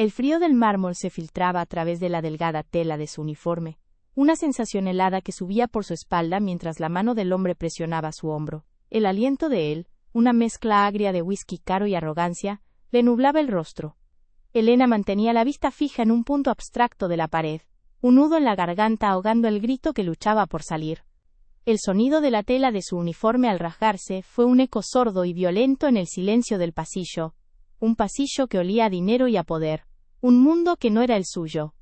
El frío del mármol se filtraba a través de la delgada tela de su uniforme, una sensación helada que subía por su espalda mientras la mano del hombre presionaba su hombro. El aliento de él, una mezcla agria de whisky caro y arrogancia, le nublaba el rostro. Elena mantenía la vista fija en un punto abstracto de la pared, un nudo en la garganta ahogando el grito que luchaba por salir. El sonido de la tela de su uniforme al rasgarse fue un eco sordo y violento en el silencio del pasillo, un pasillo que olía a dinero y a poder, un mundo que no era el suyo.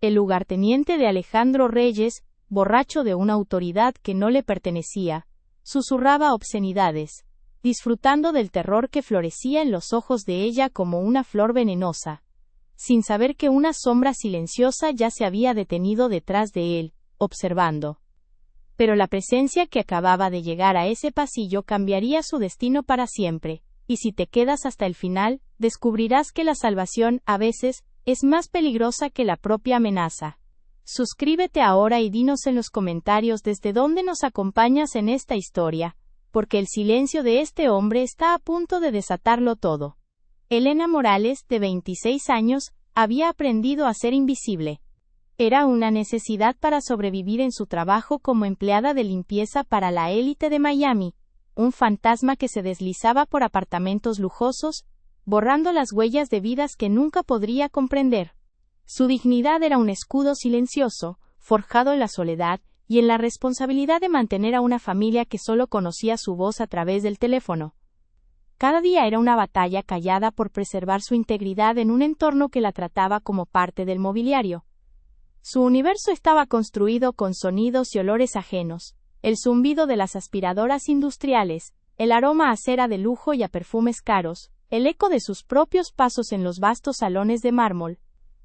El lugarteniente de Alejandro Reyes, borracho de una autoridad que no le pertenecía, susurraba obscenidades, disfrutando del terror que florecía en los ojos de ella como una flor venenosa, sin saber que una sombra silenciosa ya se había detenido detrás de él, observando. Pero la presencia que acababa de llegar a ese pasillo cambiaría su destino para siempre, y si te quedas hasta el final, descubrirás que la salvación, a veces, es más peligrosa que la propia amenaza. Suscríbete ahora y dinos en los comentarios desde dónde nos acompañas en esta historia, porque el silencio de este hombre está a punto de desatarlo todo. Elena Morales, de 26 años, había aprendido a ser invisible. Era una necesidad para sobrevivir en su trabajo como empleada de limpieza para la élite de Miami, un fantasma que se deslizaba por apartamentos lujosos, borrando las huellas de vidas que nunca podría comprender. Su dignidad era un escudo silencioso, forjado en la soledad y en la responsabilidad de mantener a una familia que solo conocía su voz a través del teléfono. Cada día era una batalla callada por preservar su integridad en un entorno que la trataba como parte del mobiliario. Su universo estaba construido con sonidos y olores ajenos, el zumbido de las aspiradoras industriales, el aroma a cera de lujo y a perfumes caros, el eco de sus propios pasos en los vastos salones de mármol.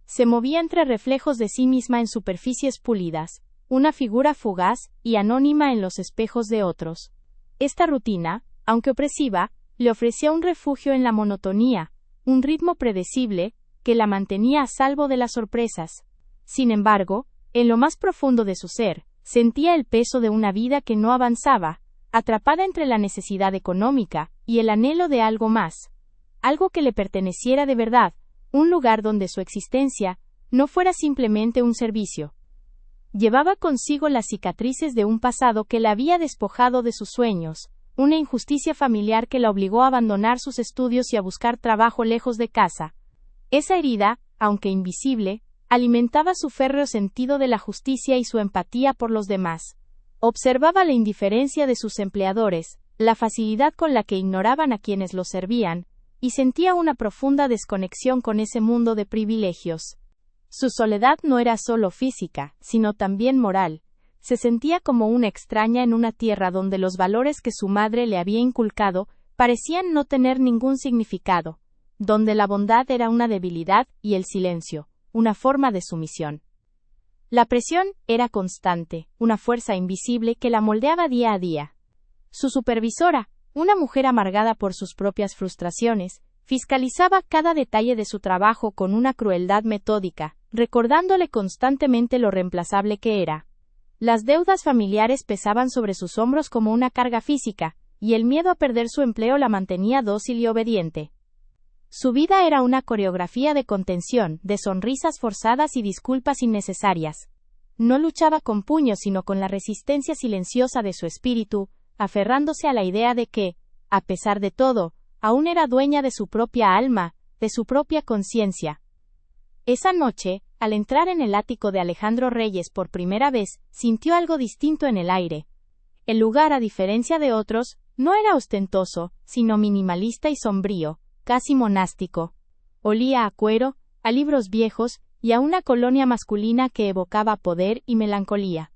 Se movía entre reflejos de sí misma en superficies pulidas, una figura fugaz y anónima en los espejos de otros. Esta rutina, aunque opresiva, le ofrecía un refugio en la monotonía, un ritmo predecible, que la mantenía a salvo de las sorpresas. Sin embargo, en lo más profundo de su ser, sentía el peso de una vida que no avanzaba, atrapada entre la necesidad económica y el anhelo de algo más. Algo que le perteneciera de verdad, un lugar donde su existencia no fuera simplemente un servicio. Llevaba consigo las cicatrices de un pasado que la había despojado de sus sueños, una injusticia familiar que la obligó a abandonar sus estudios y a buscar trabajo lejos de casa. Esa herida, aunque invisible, alimentaba su férreo sentido de la justicia y su empatía por los demás. Observaba la indiferencia de sus empleadores, la facilidad con la que ignoraban a quienes los servían, y sentía una profunda desconexión con ese mundo de privilegios. Su soledad no era solo física, sino también moral. Se sentía como una extraña en una tierra donde los valores que su madre le había inculcado parecían no tener ningún significado, donde la bondad era una debilidad y el silencio, una forma de sumisión. La presión era constante, una fuerza invisible que la moldeaba día a día. Su supervisora, una mujer amargada por sus propias frustraciones, fiscalizaba cada detalle de su trabajo con una crueldad metódica, recordándole constantemente lo reemplazable que era. Las deudas familiares pesaban sobre sus hombros como una carga física, y el miedo a perder su empleo la mantenía dócil y obediente. Su vida era una coreografía de contención, de sonrisas forzadas y disculpas innecesarias. No luchaba con puños sino con la resistencia silenciosa de su espíritu, aferrándose a la idea de que, a pesar de todo, aún era dueña de su propia alma, de su propia conciencia. Esa noche, al entrar en el ático de Alejandro Reyes por primera vez, sintió algo distinto en el aire. El lugar, a diferencia de otros, no era ostentoso, sino minimalista y sombrío, casi monástico. Olía a cuero, a libros viejos, y a una colonia masculina que evocaba poder y melancolía.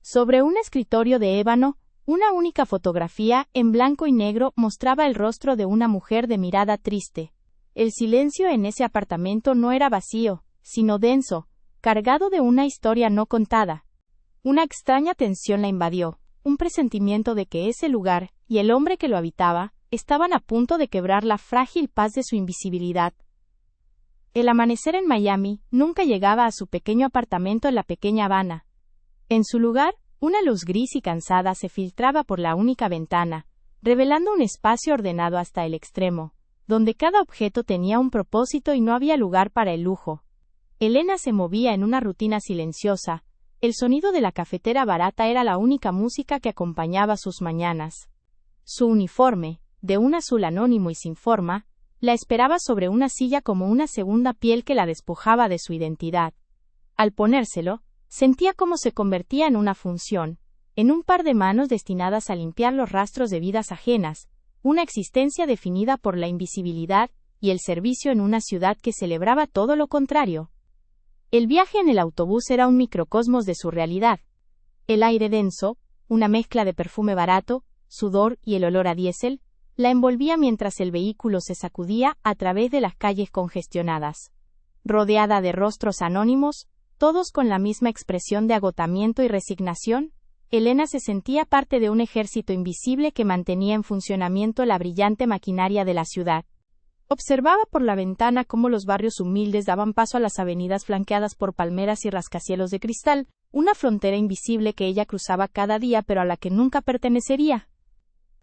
Sobre un escritorio de ébano, una única fotografía, en blanco y negro, mostraba el rostro de una mujer de mirada triste. El silencio en ese apartamento no era vacío, sino denso, cargado de una historia no contada. Una extraña tensión la invadió, un presentimiento de que ese lugar, y el hombre que lo habitaba, estaban a punto de quebrar la frágil paz de su invisibilidad. El amanecer en Miami nunca llegaba a su pequeño apartamento en la pequeña Habana. En su lugar, una luz gris y cansada se filtraba por la única ventana, revelando un espacio ordenado hasta el extremo, donde cada objeto tenía un propósito y no había lugar para el lujo. Elena se movía en una rutina silenciosa. El sonido de la cafetera barata era la única música que acompañaba sus mañanas. Su uniforme, de un azul anónimo y sin forma, la esperaba sobre una silla como una segunda piel que la despojaba de su identidad. Al ponérselo, sentía cómo se convertía en una función, en un par de manos destinadas a limpiar los rastros de vidas ajenas, una existencia definida por la invisibilidad y el servicio en una ciudad que celebraba todo lo contrario. El viaje en el autobús era un microcosmos de su realidad. El aire denso, una mezcla de perfume barato, sudor y el olor a diésel, la envolvía mientras el vehículo se sacudía a través de las calles congestionadas. Rodeada de rostros anónimos, todos con la misma expresión de agotamiento y resignación, Elena se sentía parte de un ejército invisible que mantenía en funcionamiento la brillante maquinaria de la ciudad. Observaba por la ventana cómo los barrios humildes daban paso a las avenidas flanqueadas por palmeras y rascacielos de cristal, una frontera invisible que ella cruzaba cada día pero a la que nunca pertenecería.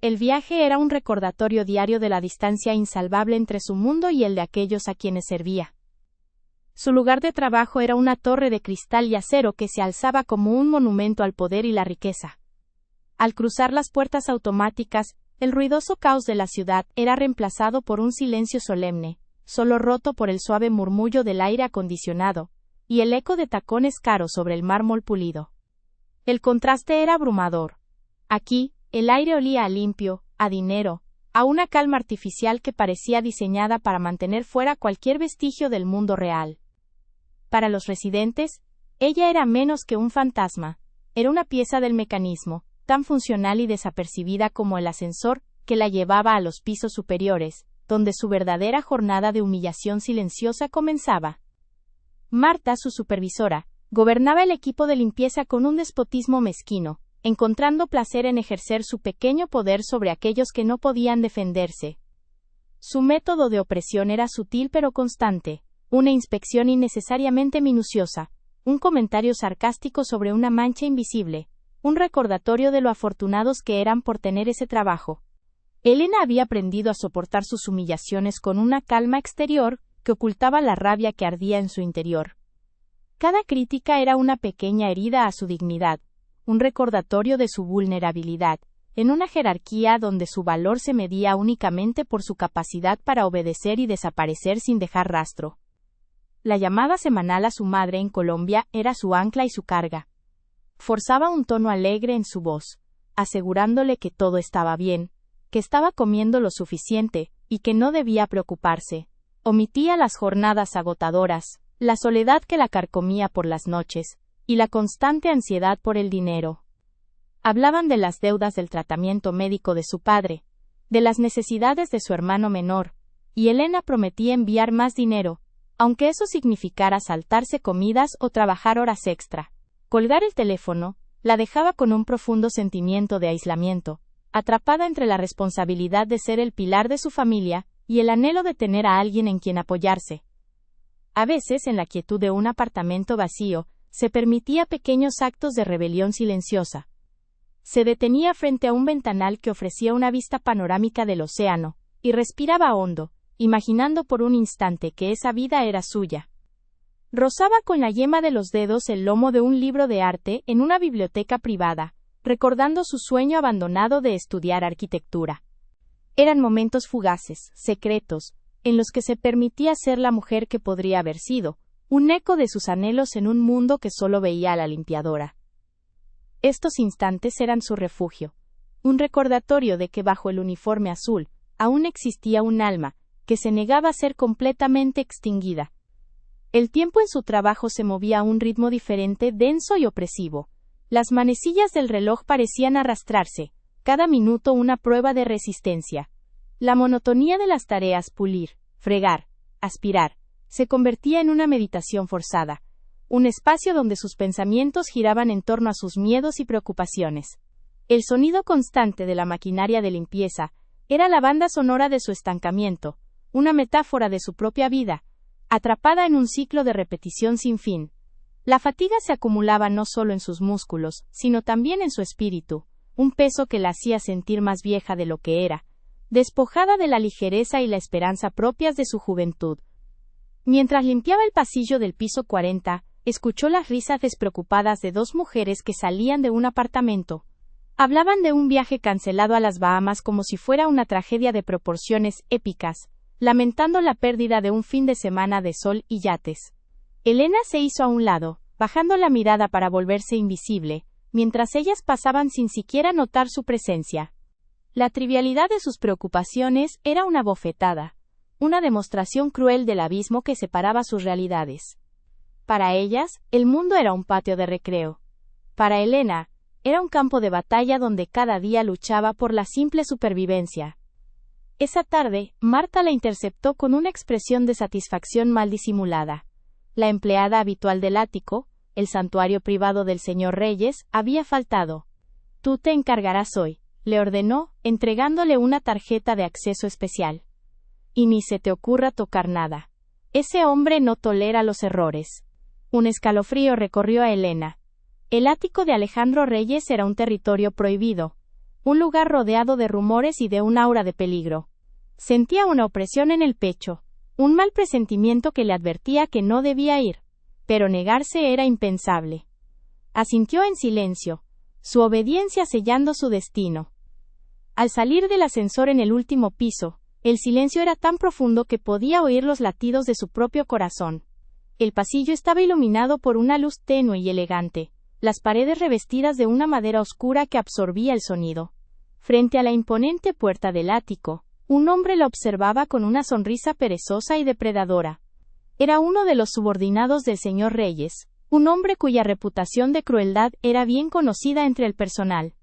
El viaje era un recordatorio diario de la distancia insalvable entre su mundo y el de aquellos a quienes servía. Su lugar de trabajo era una torre de cristal y acero que se alzaba como un monumento al poder y la riqueza. Al cruzar las puertas automáticas, el ruidoso caos de la ciudad era reemplazado por un silencio solemne, solo roto por el suave murmullo del aire acondicionado, y el eco de tacones caros sobre el mármol pulido. El contraste era abrumador. Aquí, el aire olía a limpio, a dinero, a una calma artificial que parecía diseñada para mantener fuera cualquier vestigio del mundo real. Para los residentes, ella era menos que un fantasma, era una pieza del mecanismo, tan funcional y desapercibida como el ascensor que la llevaba a los pisos superiores, donde su verdadera jornada de humillación silenciosa comenzaba. Marta, su supervisora, gobernaba el equipo de limpieza con un despotismo mezquino, encontrando placer en ejercer su pequeño poder sobre aquellos que no podían defenderse. Su método de opresión era sutil pero constante. Una inspección innecesariamente minuciosa, un comentario sarcástico sobre una mancha invisible, un recordatorio de lo afortunados que eran por tener ese trabajo. Elena había aprendido a soportar sus humillaciones con una calma exterior que ocultaba la rabia que ardía en su interior. Cada crítica era una pequeña herida a su dignidad, un recordatorio de su vulnerabilidad, en una jerarquía donde su valor se medía únicamente por su capacidad para obedecer y desaparecer sin dejar rastro. La llamada semanal a su madre en Colombia era su ancla y su carga. Forzaba un tono alegre en su voz, asegurándole que todo estaba bien, que estaba comiendo lo suficiente, y que no debía preocuparse. Omitía las jornadas agotadoras, la soledad que la carcomía por las noches, y la constante ansiedad por el dinero. Hablaban de las deudas del tratamiento médico de su padre, de las necesidades de su hermano menor, y Elena prometía enviar más dinero, aunque eso significara saltarse comidas o trabajar horas extra. Colgar el teléfono la dejaba con un profundo sentimiento de aislamiento, atrapada entre la responsabilidad de ser el pilar de su familia y el anhelo de tener a alguien en quien apoyarse. A veces, en la quietud de un apartamento vacío, se permitía pequeños actos de rebelión silenciosa. Se detenía frente a un ventanal que ofrecía una vista panorámica del océano, y respiraba hondo, imaginando por un instante que esa vida era suya. Rozaba con la yema de los dedos el lomo de un libro de arte en una biblioteca privada, recordando su sueño abandonado de estudiar arquitectura. Eran momentos fugaces, secretos, en los que se permitía ser la mujer que podría haber sido, un eco de sus anhelos en un mundo que solo veía a la limpiadora. Estos instantes eran su refugio, un recordatorio de que bajo el uniforme azul, aún existía un alma, que se negaba a ser completamente extinguida. El tiempo en su trabajo se movía a un ritmo diferente, denso y opresivo. Las manecillas del reloj parecían arrastrarse, cada minuto una prueba de resistencia. La monotonía de las tareas, pulir, fregar, aspirar, se convertía en una meditación forzada, un espacio donde sus pensamientos giraban en torno a sus miedos y preocupaciones. El sonido constante de la maquinaria de limpieza era la banda sonora de su estancamiento, una metáfora de su propia vida, atrapada en un ciclo de repetición sin fin. La fatiga se acumulaba no solo en sus músculos, sino también en su espíritu, un peso que la hacía sentir más vieja de lo que era, despojada de la ligereza y la esperanza propias de su juventud. Mientras limpiaba el pasillo del piso 40, escuchó las risas despreocupadas de dos mujeres que salían de un apartamento. Hablaban de un viaje cancelado a las Bahamas como si fuera una tragedia de proporciones épicas, lamentando la pérdida de un fin de semana de sol y yates. Elena se hizo a un lado, bajando la mirada para volverse invisible, mientras ellas pasaban sin siquiera notar su presencia. La trivialidad de sus preocupaciones era una bofetada, una demostración cruel del abismo que separaba sus realidades. Para ellas, el mundo era un patio de recreo. Para Elena, era un campo de batalla donde cada día luchaba por la simple supervivencia. Esa tarde, Marta la interceptó con una expresión de satisfacción mal disimulada. La empleada habitual del ático, el santuario privado del señor Reyes, había faltado. «Tú te encargarás hoy», le ordenó, entregándole una tarjeta de acceso especial. «Y ni se te ocurra tocar nada. Ese hombre no tolera los errores». Un escalofrío recorrió a Elena. El ático de Alejandro Reyes era un territorio prohibido, un lugar rodeado de rumores y de un aura de peligro. Sentía una opresión en el pecho, un mal presentimiento que le advertía que no debía ir, pero negarse era impensable. Asintió en silencio, su obediencia sellando su destino. Al salir del ascensor en el último piso, el silencio era tan profundo que podía oír los latidos de su propio corazón. El pasillo estaba iluminado por una luz tenue y elegante, las paredes revestidas de una madera oscura que absorbía el sonido. Frente a la imponente puerta del ático, un hombre la observaba con una sonrisa perezosa y depredadora. Era uno de los subordinados del señor Reyes, un hombre cuya reputación de crueldad era bien conocida entre el personal.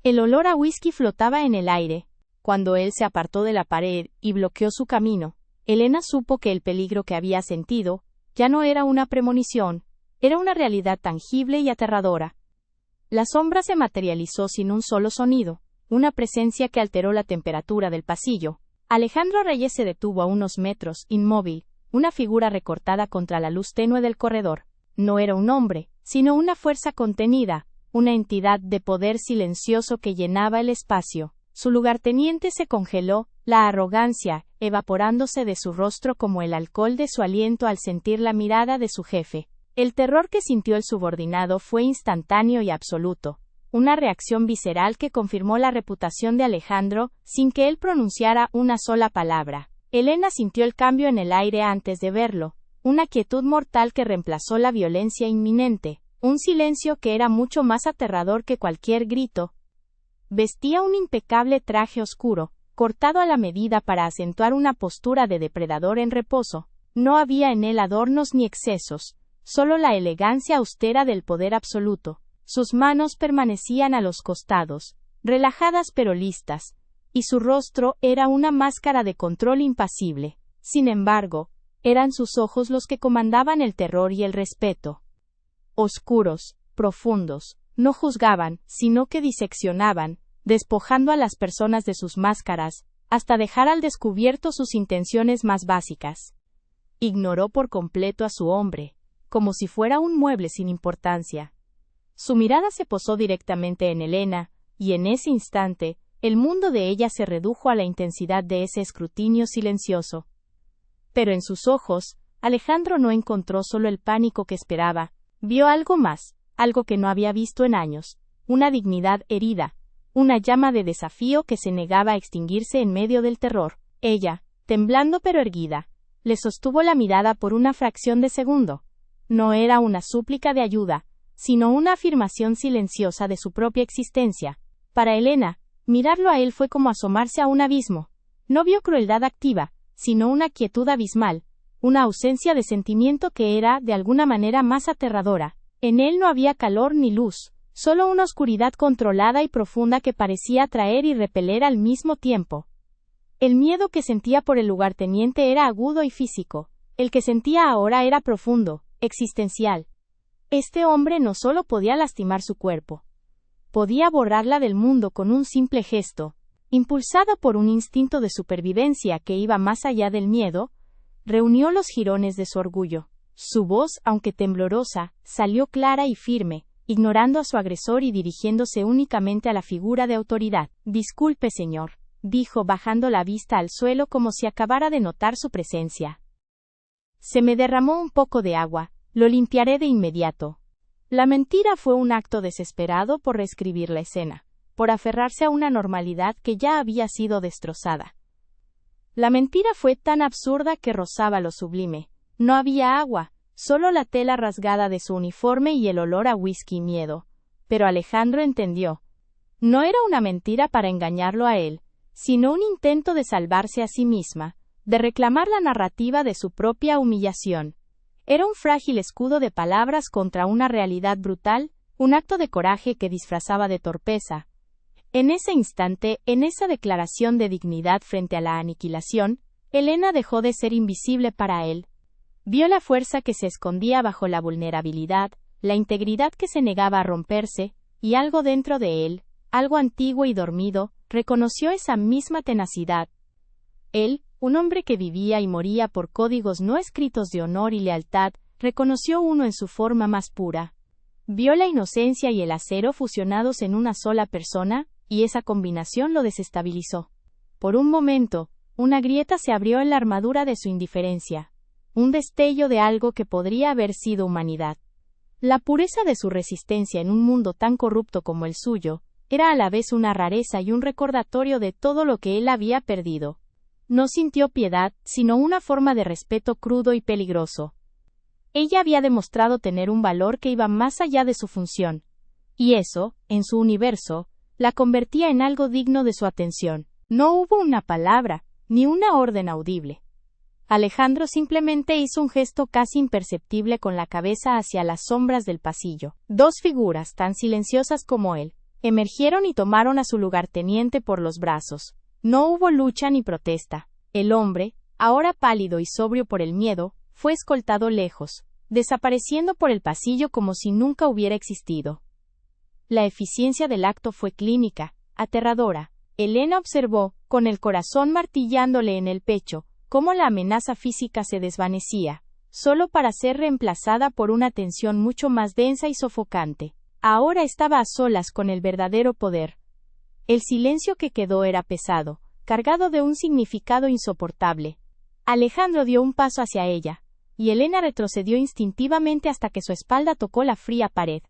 El olor a whisky flotaba en el aire. Cuando él se apartó de la pared y bloqueó su camino, Elena supo que el peligro que había sentido ya no era una premonición, era una realidad tangible y aterradora. La sombra se materializó sin un solo sonido, una presencia que alteró la temperatura del pasillo. Alejandro Reyes se detuvo a unos metros, inmóvil, una figura recortada contra la luz tenue del corredor. No era un hombre, sino una fuerza contenida, una entidad de poder silencioso que llenaba el espacio. Su lugarteniente se congeló, la arrogancia, evaporándose de su rostro como el alcohol de su aliento al sentir la mirada de su jefe. El terror que sintió el subordinado fue instantáneo y absoluto, una reacción visceral que confirmó la reputación de Alejandro, sin que él pronunciara una sola palabra. Elena sintió el cambio en el aire antes de verlo, una quietud mortal que reemplazó la violencia inminente, un silencio que era mucho más aterrador que cualquier grito. Vestía un impecable traje oscuro, cortado a la medida para acentuar una postura de depredador en reposo. No había en él adornos ni excesos, solo la elegancia austera del poder absoluto. Sus manos permanecían a los costados, relajadas pero listas, y su rostro era una máscara de control impasible. Sin embargo, eran sus ojos los que comandaban el terror y el respeto. Oscuros, profundos, no juzgaban, sino que diseccionaban, despojando a las personas de sus máscaras, hasta dejar al descubierto sus intenciones más básicas. Ignoró por completo a su hombre, como si fuera un mueble sin importancia. Su mirada se posó directamente en Elena, y en ese instante, el mundo de ella se redujo a la intensidad de ese escrutinio silencioso. Pero en sus ojos, Alejandro no encontró solo el pánico que esperaba, vio algo más, algo que no había visto en años, una dignidad herida, una llama de desafío que se negaba a extinguirse en medio del terror. Ella, temblando pero erguida, le sostuvo la mirada por una fracción de segundo. No era una súplica de ayuda, sino una afirmación silenciosa de su propia existencia. Para Elena, mirarlo a él fue como asomarse a un abismo. No vio crueldad activa, sino una quietud abismal, una ausencia de sentimiento que era, de alguna manera, más aterradora. En él no había calor ni luz, solo una oscuridad controlada y profunda que parecía atraer y repeler al mismo tiempo. El miedo que sentía por el lugarteniente era agudo y físico, el que sentía ahora era profundo, existencial. Este hombre no solo podía lastimar su cuerpo, podía borrarla del mundo con un simple gesto. Impulsada por un instinto de supervivencia que iba más allá del miedo, reunió los jirones de su orgullo. Su voz, aunque temblorosa, salió clara y firme, ignorando a su agresor y dirigiéndose únicamente a la figura de autoridad. «Disculpe, señor. dijo bajando la vista al suelo como si acabara de notar su presencia. Se me derramó un poco de agua, lo limpiaré de inmediato. La mentira fue un acto desesperado por reescribir la escena, por aferrarse a una normalidad que ya había sido destrozada. La mentira fue tan absurda que rozaba lo sublime. No había agua, solo la tela rasgada de su uniforme y el olor a whisky y miedo. Pero Alejandro entendió. No era una mentira para engañarlo a él, sino un intento de salvarse a sí misma, de reclamar la narrativa de su propia humillación. Era un frágil escudo de palabras contra una realidad brutal, un acto de coraje que disfrazaba de torpeza. En ese instante, en esa declaración de dignidad frente a la aniquilación, Elena dejó de ser invisible para él. Vio la fuerza que se escondía bajo la vulnerabilidad, la integridad que se negaba a romperse, y algo dentro de él, algo antiguo y dormido, reconoció esa misma tenacidad. Él, un hombre que vivía y moría por códigos no escritos de honor y lealtad, reconoció uno en su forma más pura. Vio la inocencia y el acero fusionados en una sola persona, y esa combinación lo desestabilizó. Por un momento, una grieta se abrió en la armadura de su indiferencia. Un destello de algo que podría haber sido humanidad. La pureza de su resistencia en un mundo tan corrupto como el suyo, era a la vez una rareza y un recordatorio de todo lo que él había perdido. No sintió piedad, sino una forma de respeto crudo y peligroso. Ella había demostrado tener un valor que iba más allá de su función. Y eso, en su universo, la convertía en algo digno de su atención. No hubo una palabra, ni una orden audible. Alejandro simplemente hizo un gesto casi imperceptible con la cabeza hacia las sombras del pasillo. Dos figuras tan silenciosas como él, emergieron y tomaron a su lugarteniente por los brazos. No hubo lucha ni protesta. El hombre, ahora pálido y sobrio por el miedo, fue escoltado lejos, desapareciendo por el pasillo como si nunca hubiera existido. La eficiencia del acto fue clínica, aterradora. Elena observó, con el corazón martillándole en el pecho, cómo la amenaza física se desvanecía, solo para ser reemplazada por una tensión mucho más densa y sofocante. Ahora estaba a solas con el verdadero poder. El silencio que quedó era pesado, cargado de un significado insoportable. Alejandro dio un paso hacia ella, y Elena retrocedió instintivamente hasta que su espalda tocó la fría pared.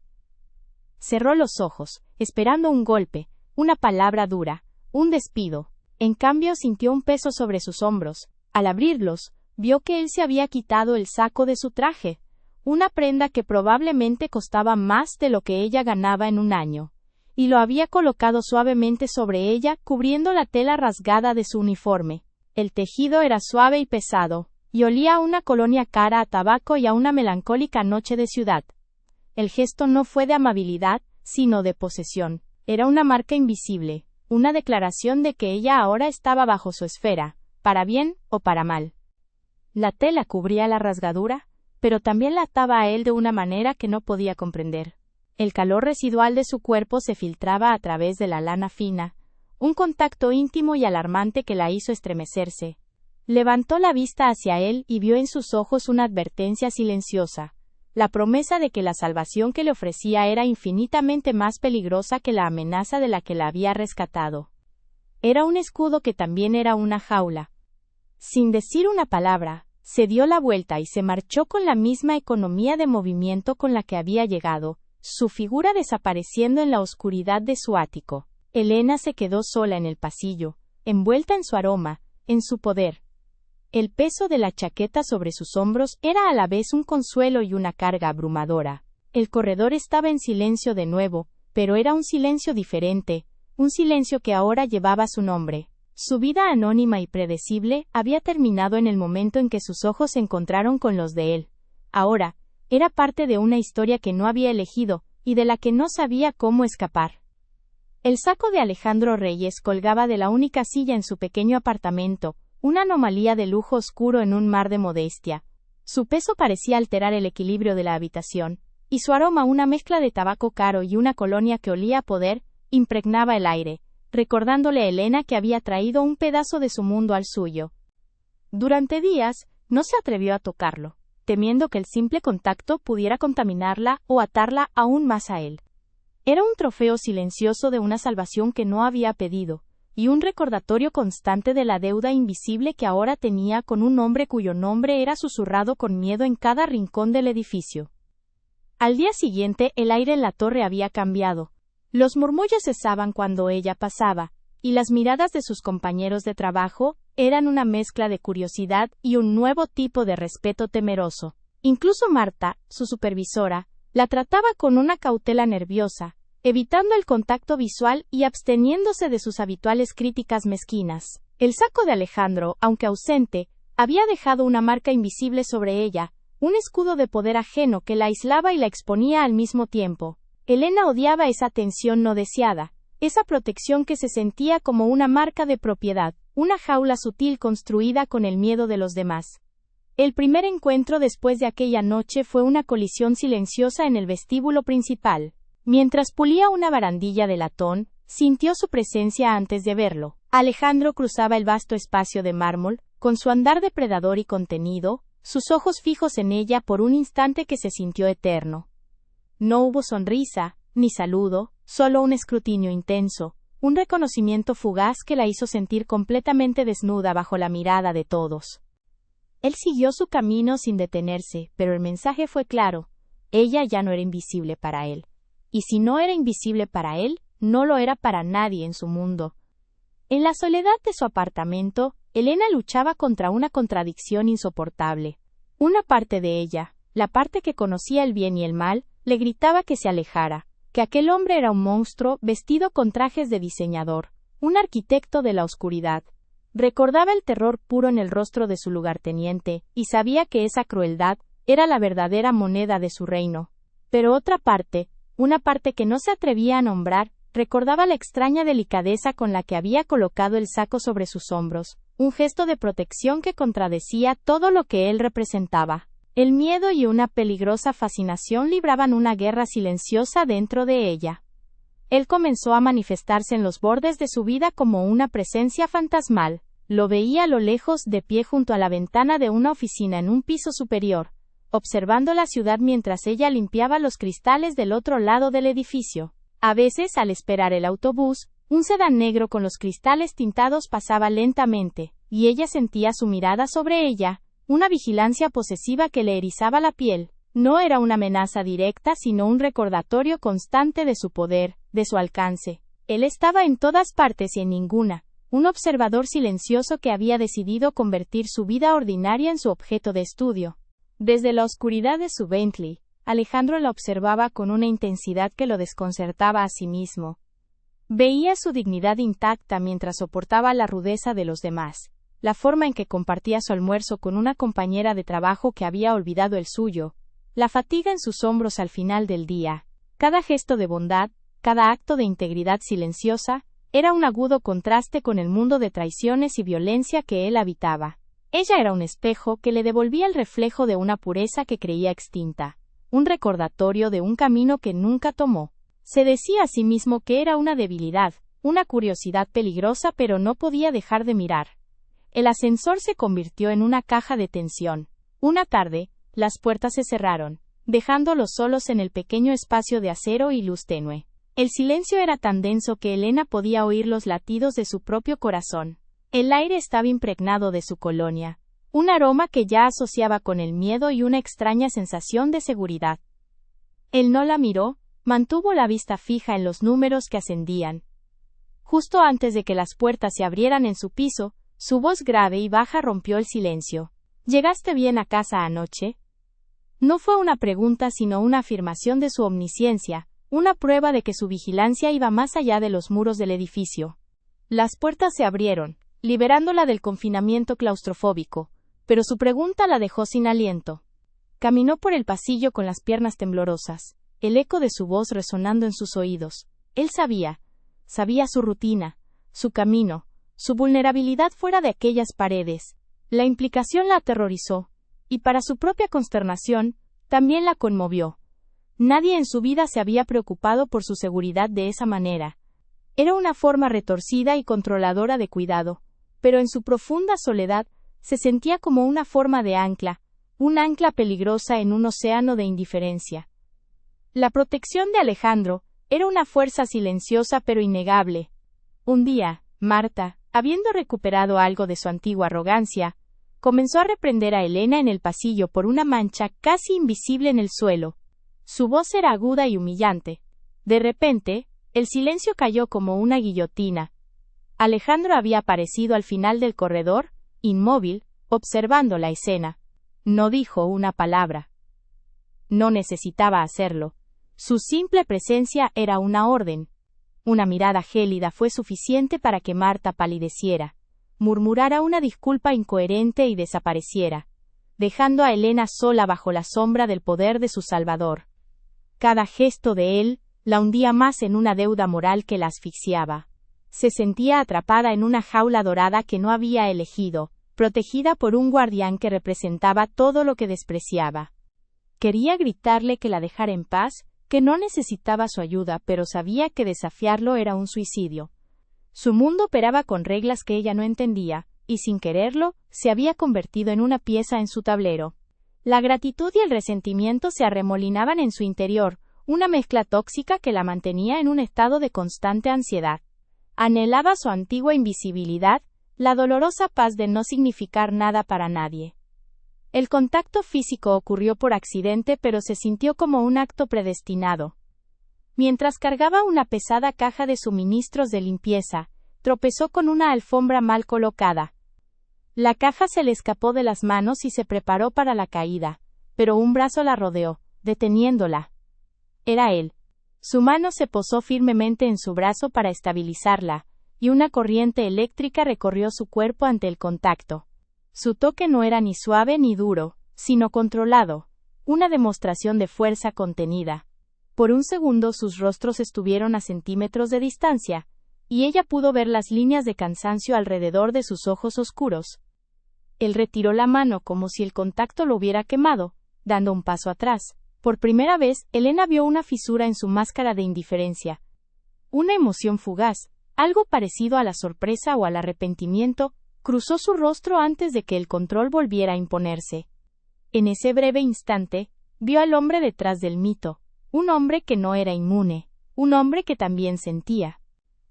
Cerró los ojos, esperando un golpe, una palabra dura, un despido. En cambio sintió un peso sobre sus hombros. Al abrirlos, vio que él se había quitado el saco de su traje, una prenda que probablemente costaba más de lo que ella ganaba en un año, y lo había colocado suavemente sobre ella, cubriendo la tela rasgada de su uniforme. El tejido era suave y pesado, y olía a una colonia cara a tabaco y a una melancólica noche de ciudad. El gesto no fue de amabilidad, sino de posesión. Era una marca invisible, una declaración de que ella ahora estaba bajo su esfera, para bien o para mal. La tela cubría la rasgadura, pero también la ataba a él de una manera que no podía comprender. El calor residual de su cuerpo se filtraba a través de la lana fina, un contacto íntimo y alarmante que la hizo estremecerse. Levantó la vista hacia él y vio en sus ojos una advertencia silenciosa, la promesa de que la salvación que le ofrecía era infinitamente más peligrosa que la amenaza de la que la había rescatado. Era un escudo que también era una jaula. Sin decir una palabra, se dio la vuelta y se marchó con la misma economía de movimiento con la que había llegado, su figura desapareciendo en la oscuridad de su ático. Elena se quedó sola en el pasillo, envuelta en su aroma, en su poder. El peso de la chaqueta sobre sus hombros era a la vez un consuelo y una carga abrumadora. El corredor estaba en silencio de nuevo, pero era un silencio diferente, un silencio que ahora llevaba su nombre. Su vida anónima y predecible había terminado en el momento en que sus ojos se encontraron con los de él. Ahora, era parte de una historia que no había elegido, y de la que no sabía cómo escapar. El saco de Alejandro Reyes colgaba de la única silla en su pequeño apartamento, una anomalía de lujo oscuro en un mar de modestia. Su peso parecía alterar el equilibrio de la habitación, y su aroma, una mezcla de tabaco caro y una colonia que olía a poder, impregnaba el aire, recordándole a Elena que había traído un pedazo de su mundo al suyo. Durante días, no se atrevió a tocarlo, temiendo que el simple contacto pudiera contaminarla o atarla aún más a él. Era un trofeo silencioso de una salvación que no había pedido, y un recordatorio constante de la deuda invisible que ahora tenía con un hombre cuyo nombre era susurrado con miedo en cada rincón del edificio. Al día siguiente, el aire en la torre había cambiado. Los murmullos cesaban cuando ella pasaba, y las miradas de sus compañeros de trabajo eran una mezcla de curiosidad y un nuevo tipo de respeto temeroso. Incluso Marta, su supervisora, la trataba con una cautela nerviosa, evitando el contacto visual y absteniéndose de sus habituales críticas mezquinas. El saco de Alejandro, aunque ausente, había dejado una marca invisible sobre ella, un escudo de poder ajeno que la aislaba y la exponía al mismo tiempo. Elena odiaba esa tensión no deseada, esa protección que se sentía como una marca de propiedad, una jaula sutil construida con el miedo de los demás. El primer encuentro después de aquella noche fue una colisión silenciosa en el vestíbulo principal. Mientras pulía una barandilla de latón, sintió su presencia antes de verlo. Alejandro cruzaba el vasto espacio de mármol, con su andar depredador y contenido, sus ojos fijos en ella por un instante que se sintió eterno. No hubo sonrisa, ni saludo, solo un escrutinio intenso, un reconocimiento fugaz que la hizo sentir completamente desnuda bajo la mirada de todos. Él siguió su camino sin detenerse, pero el mensaje fue claro: ella ya no era invisible para él. Y si no era invisible para él, no lo era para nadie en su mundo. En la soledad de su apartamento, Elena luchaba contra una contradicción insoportable. Una parte de ella, la parte que conocía el bien y el mal, le gritaba que se alejara, que aquel hombre era un monstruo vestido con trajes de diseñador, un arquitecto de la oscuridad. Recordaba el terror puro en el rostro de su lugarteniente, y sabía que esa crueldad era la verdadera moneda de su reino. Pero otra parte, una parte que no se atrevía a nombrar, recordaba la extraña delicadeza con la que había colocado el saco sobre sus hombros, un gesto de protección que contradecía todo lo que él representaba. El miedo y una peligrosa fascinación libraban una guerra silenciosa dentro de ella. Él comenzó a manifestarse en los bordes de su vida como una presencia fantasmal. Lo veía a lo lejos de pie junto a la ventana de una oficina en un piso superior, observando la ciudad mientras ella limpiaba los cristales del otro lado del edificio. A veces, al esperar el autobús, un sedán negro con los cristales tintados pasaba lentamente, y ella sentía su mirada sobre ella, una vigilancia posesiva que le erizaba la piel. No era una amenaza directa, sino un recordatorio constante de su poder, de su alcance. Él estaba en todas partes y en ninguna, un observador silencioso que había decidido convertir su vida ordinaria en su objeto de estudio. Desde la oscuridad de su Bentley, Alejandro la observaba con una intensidad que lo desconcertaba a sí mismo. Veía su dignidad intacta mientras soportaba la rudeza de los demás, la forma en que compartía su almuerzo con una compañera de trabajo que había olvidado el suyo, la fatiga en sus hombros al final del día. Cada gesto de bondad, cada acto de integridad silenciosa, era un agudo contraste con el mundo de traiciones y violencia que él habitaba. Ella era un espejo que le devolvía el reflejo de una pureza que creía extinta, un recordatorio de un camino que nunca tomó. Se decía a sí mismo que era una debilidad, una curiosidad peligrosa, pero no podía dejar de mirar. El ascensor se convirtió en una caja de tensión. Una tarde, las puertas se cerraron, dejándolos solos en el pequeño espacio de acero y luz tenue. El silencio era tan denso que Elena podía oír los latidos de su propio corazón. El aire estaba impregnado de su colonia, un aroma que ya asociaba con el miedo y una extraña sensación de seguridad. Él no la miró, mantuvo la vista fija en los números que ascendían. Justo antes de que las puertas se abrieran en su piso, su voz grave y baja rompió el silencio. ¿Llegaste bien a casa anoche? No fue una pregunta sino una afirmación de su omnisciencia, una prueba de que su vigilancia iba más allá de los muros del edificio. Las puertas se abrieron, liberándola del confinamiento claustrofóbico, pero su pregunta la dejó sin aliento. Caminó por el pasillo con las piernas temblorosas, el eco de su voz resonando en sus oídos. Él sabía su rutina, su camino, su vulnerabilidad fuera de aquellas paredes. La implicación la aterrorizó, y para su propia consternación, también la conmovió. Nadie en su vida se había preocupado por su seguridad de esa manera. Era una forma retorcida y controladora de cuidado, pero en su profunda soledad, se sentía como una forma de ancla, un ancla peligrosa en un océano de indiferencia. La protección de Alejandro era una fuerza silenciosa pero innegable. Un día, Marta, habiendo recuperado algo de su antigua arrogancia, comenzó a reprender a Elena en el pasillo por una mancha casi invisible en el suelo. Su voz era aguda y humillante. De repente, el silencio cayó como una guillotina. Alejandro había aparecido al final del corredor, inmóvil, observando la escena. No dijo una palabra. No necesitaba hacerlo. Su simple presencia era una orden. Una mirada gélida fue suficiente para que Marta palideciera, murmurara una disculpa incoherente y desapareciera, dejando a Elena sola bajo la sombra del poder de su Salvador. Cada gesto de él la hundía más en una deuda moral que la asfixiaba. Se sentía atrapada en una jaula dorada que no había elegido, protegida por un guardián que representaba todo lo que despreciaba. Quería gritarle que la dejara en paz, que no necesitaba su ayuda, pero sabía que desafiarlo era un suicidio. Su mundo operaba con reglas que ella no entendía, y sin quererlo, se había convertido en una pieza en su tablero. La gratitud y el resentimiento se arremolinaban en su interior, una mezcla tóxica que la mantenía en un estado de constante ansiedad. Anhelaba su antigua invisibilidad, la dolorosa paz de no significar nada para nadie. El contacto físico ocurrió por accidente, pero se sintió como un acto predestinado. Mientras cargaba una pesada caja de suministros de limpieza, tropezó con una alfombra mal colocada. La caja se le escapó de las manos y se preparó para la caída, pero un brazo la rodeó, deteniéndola. Era él. Su mano se posó firmemente en su brazo para estabilizarla, y una corriente eléctrica recorrió su cuerpo ante el contacto. Su toque no era ni suave ni duro, sino controlado, una demostración de fuerza contenida. Por un segundo sus rostros estuvieron a centímetros de distancia, y ella pudo ver las líneas de cansancio alrededor de sus ojos oscuros. Él retiró la mano como si el contacto lo hubiera quemado, dando un paso atrás. Por primera vez, Elena vio una fisura en su máscara de indiferencia. Una emoción fugaz, algo parecido a la sorpresa o al arrepentimiento, cruzó su rostro antes de que el control volviera a imponerse. En ese breve instante, vio al hombre detrás del mito, un hombre que no era inmune, un hombre que también sentía.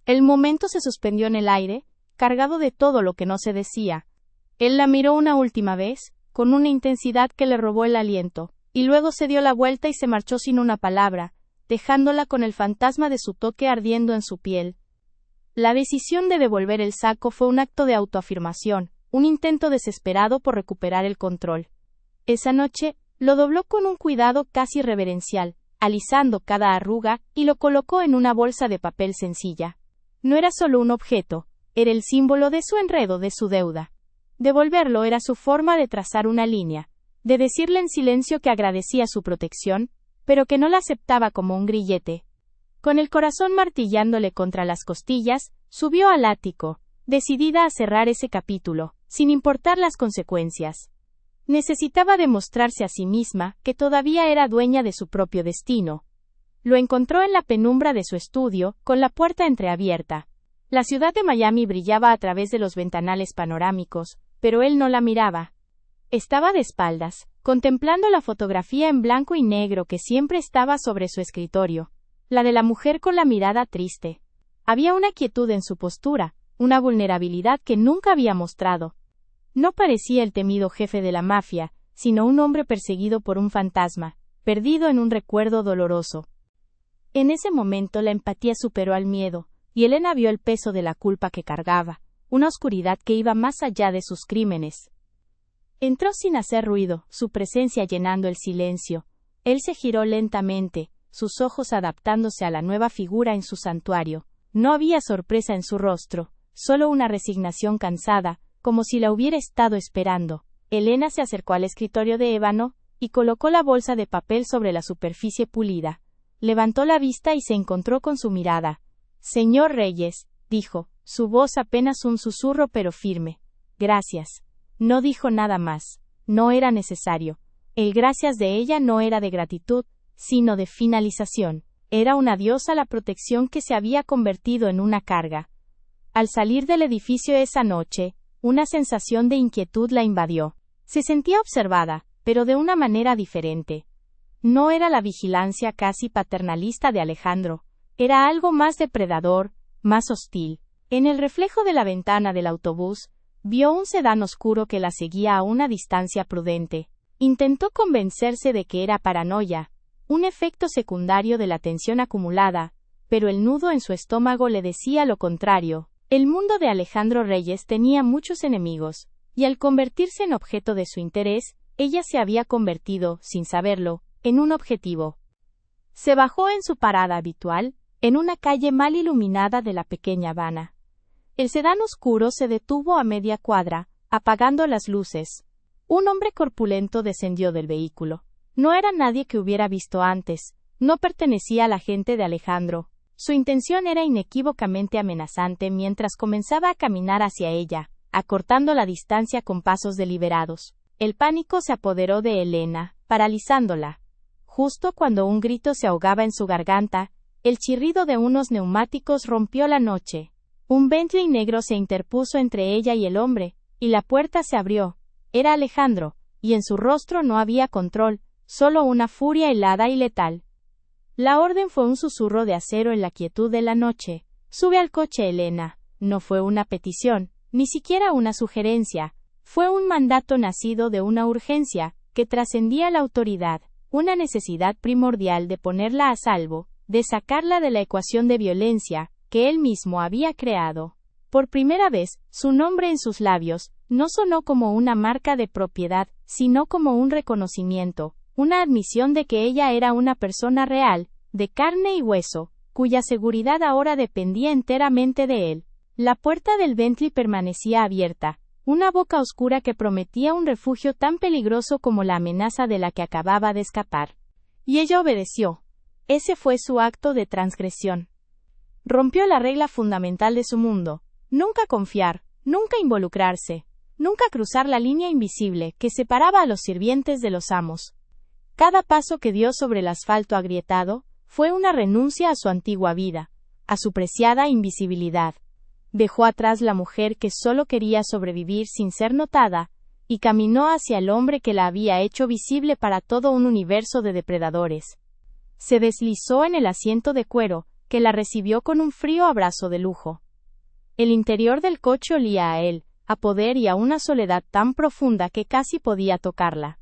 El momento se suspendió en el aire, cargado de todo lo que no se decía. Él la miró una última vez, con una intensidad que le robó el aliento, y luego se dio la vuelta y se marchó sin una palabra, dejándola con el fantasma de su toque ardiendo en su piel. La decisión de devolver el saco fue un acto de autoafirmación, un intento desesperado por recuperar el control. Esa noche, lo dobló con un cuidado casi reverencial, alisando cada arruga, y lo colocó en una bolsa de papel sencilla. No era solo un objeto, era el símbolo de su enredo, de su deuda. Devolverlo era su forma de trazar una línea, de decirle en silencio que agradecía su protección, pero que no la aceptaba como un grillete. Con el corazón martillándole contra las costillas, subió al ático, decidida a cerrar ese capítulo, sin importar las consecuencias. Necesitaba demostrarse a sí misma que todavía era dueña de su propio destino. Lo encontró en la penumbra de su estudio, con la puerta entreabierta. La ciudad de Miami brillaba a través de los ventanales panorámicos, pero él no la miraba. Estaba de espaldas, contemplando la fotografía en blanco y negro que siempre estaba sobre su escritorio. La de la mujer con la mirada triste. Había una quietud en su postura, una vulnerabilidad que nunca había mostrado. No parecía el temido jefe de la mafia, sino un hombre perseguido por un fantasma, perdido en un recuerdo doloroso. En ese momento la empatía superó al miedo, y Elena vio el peso de la culpa que cargaba, una oscuridad que iba más allá de sus crímenes. Entró sin hacer ruido, su presencia llenando el silencio. Él se giró lentamente, sus ojos adaptándose a la nueva figura en su santuario. No había sorpresa en su rostro, solo una resignación cansada, como si la hubiera estado esperando. Elena se acercó al escritorio de ébano, y colocó la bolsa de papel sobre la superficie pulida. Levantó la vista y se encontró con su mirada. «Señor Reyes», dijo, su voz apenas un susurro pero firme. «Gracias». No dijo nada más. No era necesario. El gracias de ella no era de gratitud, sino de finalización. Era un adiós a la protección que se había convertido en una carga. Al salir del edificio esa noche, una sensación de inquietud la invadió. Se sentía observada, pero de una manera diferente. No era la vigilancia casi paternalista de Alejandro, era algo más depredador, más hostil. En el reflejo de la ventana del autobús, vio un sedán oscuro que la seguía a una distancia prudente. Intentó convencerse de que era paranoia, un efecto secundario de la tensión acumulada, pero el nudo en su estómago le decía lo contrario. El mundo de Alejandro Reyes tenía muchos enemigos, y al convertirse en objeto de su interés, ella se había convertido, sin saberlo, en un objetivo. Se bajó en su parada habitual, en una calle mal iluminada de la pequeña Habana. El sedán oscuro se detuvo a media cuadra, apagando las luces. Un hombre corpulento descendió del vehículo. No era nadie que hubiera visto antes, no pertenecía a la gente de Alejandro. Su intención era inequívocamente amenazante mientras comenzaba a caminar hacia ella, acortando la distancia con pasos deliberados. El pánico se apoderó de Elena, paralizándola. Justo cuando un grito se ahogaba en su garganta, el chirrido de unos neumáticos rompió la noche. Un Bentley negro se interpuso entre ella y el hombre, y la puerta se abrió. Era Alejandro, y en su rostro no había control, solo una furia helada y letal. La orden fue un susurro de acero en la quietud de la noche. Sube al coche, Elena. No fue una petición, ni siquiera una sugerencia. Fue un mandato nacido de una urgencia, que trascendía la autoridad, una necesidad primordial de ponerla a salvo, de sacarla de la ecuación de violencia, que él mismo había creado. Por primera vez, su nombre en sus labios, no sonó como una marca de propiedad, sino como un reconocimiento, una admisión de que ella era una persona real, de carne y hueso, cuya seguridad ahora dependía enteramente de él. La puerta del Bentley permanecía abierta, una boca oscura que prometía un refugio tan peligroso como la amenaza de la que acababa de escapar. Y ella obedeció. Ese fue su acto de transgresión. Rompió la regla fundamental de su mundo: nunca confiar, nunca involucrarse, nunca cruzar la línea invisible que separaba a los sirvientes de los amos. Cada paso que dio sobre el asfalto agrietado fue una renuncia a su antigua vida, a su preciada invisibilidad. Dejó atrás la mujer que solo quería sobrevivir sin ser notada, y caminó hacia el hombre que la había hecho visible para todo un universo de depredadores. Se deslizó en el asiento de cuero, que la recibió con un frío abrazo de lujo. El interior del coche olía a él, a poder y a una soledad tan profunda que casi podía tocarla.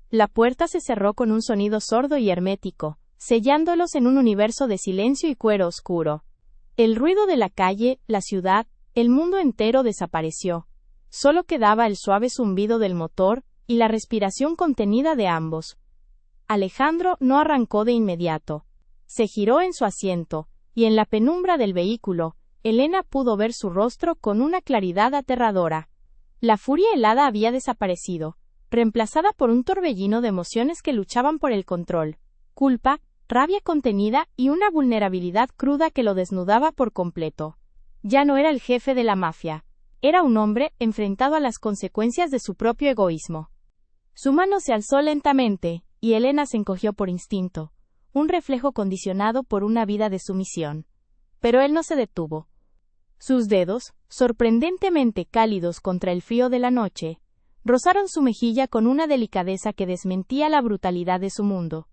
La puerta se cerró con un sonido sordo y hermético, sellándolos en un universo de silencio y cuero oscuro. El ruido de la calle, la ciudad, el mundo entero desapareció. Solo quedaba el suave zumbido del motor, y la respiración contenida de ambos. Alejandro no arrancó de inmediato. Se giró en su asiento, y en la penumbra del vehículo, Elena pudo ver su rostro con una claridad aterradora. La furia helada había desaparecido, reemplazada por un torbellino de emociones que luchaban por el control: culpa, rabia contenida y una vulnerabilidad cruda que lo desnudaba por completo. Ya no era el jefe de la mafia. Era un hombre enfrentado a las consecuencias de su propio egoísmo. Su mano se alzó lentamente, y Elena se encogió por instinto, un reflejo condicionado por una vida de sumisión. Pero él no se detuvo. Sus dedos, sorprendentemente cálidos contra el frío de la noche, rozaron su mejilla con una delicadeza que desmentía la brutalidad de su mundo.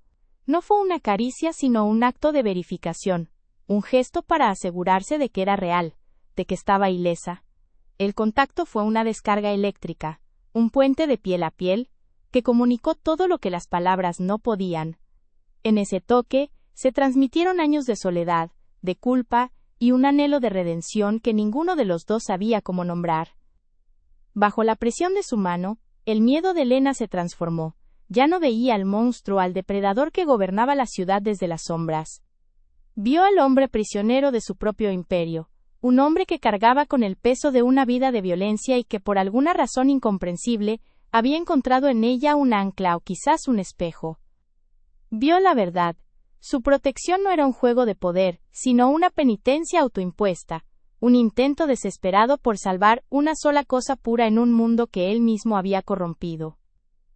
No fue una caricia sino un acto de verificación, un gesto para asegurarse de que era real, de que estaba ilesa. El contacto fue una descarga eléctrica, un puente de piel a piel, que comunicó todo lo que las palabras no podían. En ese toque, se transmitieron años de soledad, de culpa, y un anhelo de redención que ninguno de los dos sabía cómo nombrar. Bajo la presión de su mano, el miedo de Elena se transformó. Ya no veía al monstruo, al depredador que gobernaba la ciudad desde las sombras. Vio al hombre prisionero de su propio imperio, un hombre que cargaba con el peso de una vida de violencia y que por alguna razón incomprensible, había encontrado en ella un ancla o quizás un espejo. Vio la verdad. Su protección no era un juego de poder, sino una penitencia autoimpuesta, un intento desesperado por salvar una sola cosa pura en un mundo que él mismo había corrompido.